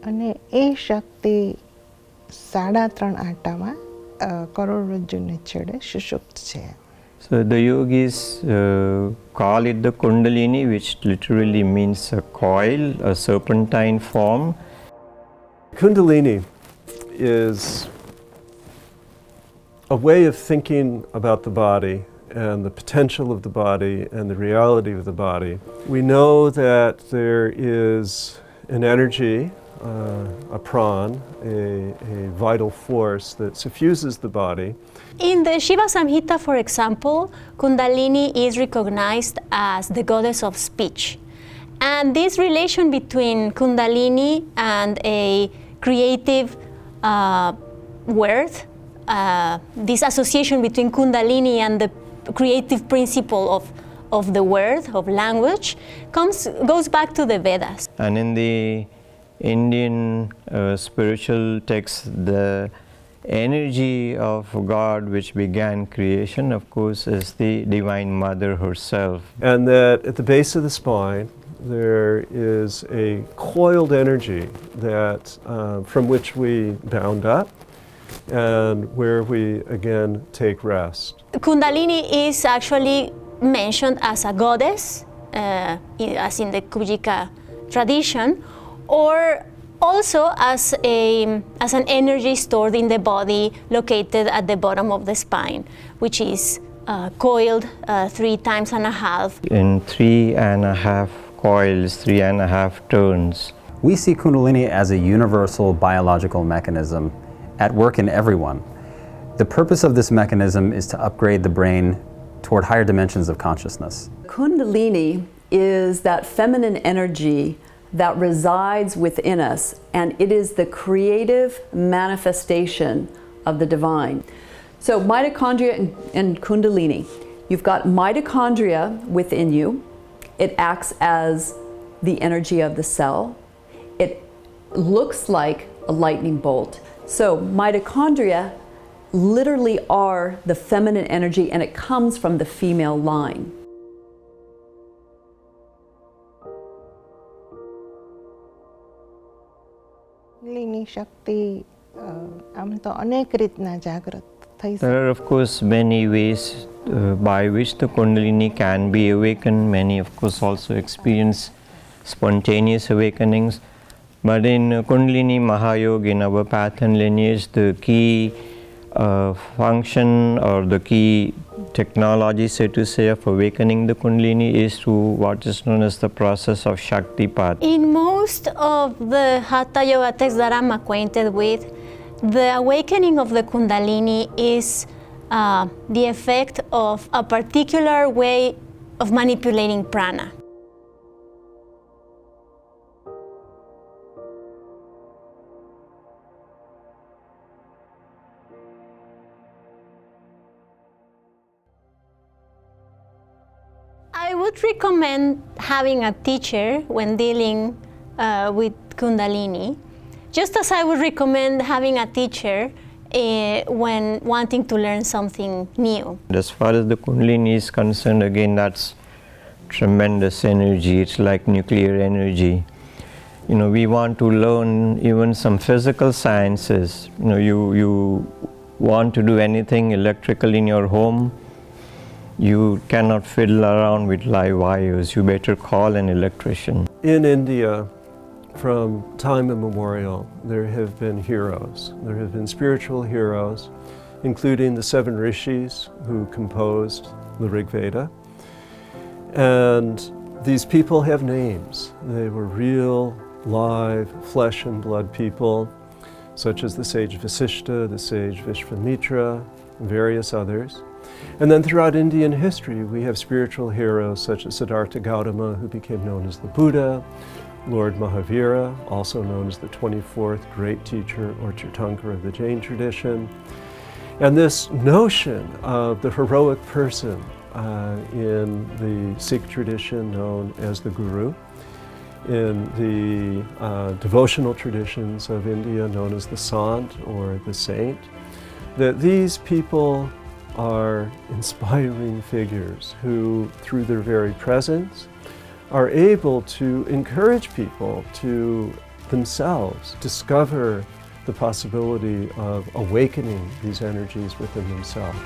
અને એ શક્તિ 3.5 આટામાં કરોડરજ્જુને છેડે સુષુપ્ત છે. So the yogis call it the Kundalini, which literally means a coil, a serpentine form. Kundalini is a way of thinking about the body and the potential of the body and the reality of the body. We know that there is an energy, a pran, a vital force that suffuses the body. In the Shiva Samhita, for example, Kundalini is recognized as the goddess of speech. And this relation between Kundalini and a creative word, this association between Kundalini and the creative principle of the word, of language, goes back to the Vedas. And in the Indian spiritual texts, the energy of God which began creation, of course, is the Divine Mother herself. And that at the base of the spine, there is a coiled energy that from which we bound up and where we again take rest. Kundalini is actually mentioned as a goddess, as in the Kujika tradition, or also as an energy stored in the body located at the bottom of the spine, which is coiled 3.5 times. In 3.5 coils, 3.5 turns. We see Kundalini as a universal biological mechanism at work in everyone. The purpose of this mechanism is to upgrade the brain toward higher dimensions of consciousness. Kundalini is that feminine energy that resides within us, and it is the creative manifestation of the divine. So mitochondria and Kundalini. You've got mitochondria within you. It acts as the energy of the cell. It looks like a lightning bolt. So mitochondria literally are the feminine energy, and it comes from the female line. કુંડલીની શક્તિ આમ તો અનેક રીતના જાગૃત થઈ શકે. There are, of course, many ways by which the Kundalini can be awakened. Many, of course, also experience spontaneous awakenings. But in Kundalini Mahayoga, in our path and lineage, the key function or the key technology, so to say, of awakening the Kundalini is through what is known as the process of Shaktipat. In most of the Hatha Yoga texts that I'm acquainted with, the awakening of the Kundalini is the effect of a particular way of manipulating prana. I would recommend having a teacher when dealing with Kundalini, just as I would recommend having a teacher when wanting to learn something new. As far as the Kundalini is concerned, again, that's tremendous energy. It's like nuclear energy. You know, we want to learn even some physical sciences. You know, you want to do anything electrical in your home, you cannot fiddle around with live wires. You better call an electrician. In India, from time immemorial, there have been heroes. There have been spiritual heroes, including the 7 rishis who composed the Rig Veda. And these people have names. They were real, live, flesh and blood people, such as the sage Vasishta, the sage Vishvamitra, and various others. And then throughout Indian history, we have spiritual heroes such as Siddhartha Gautama, who became known as the Buddha, Lord Mahavira, also known as the 24th great teacher or Tirthankara of the Jain tradition. And this notion of the heroic person in the Sikh tradition known as the Guru, in the devotional traditions of India known as the Sant or the Saint, that these people are inspiring figures who, through their very presence, are able to encourage people to themselves discover the possibility of awakening these energies within themselves.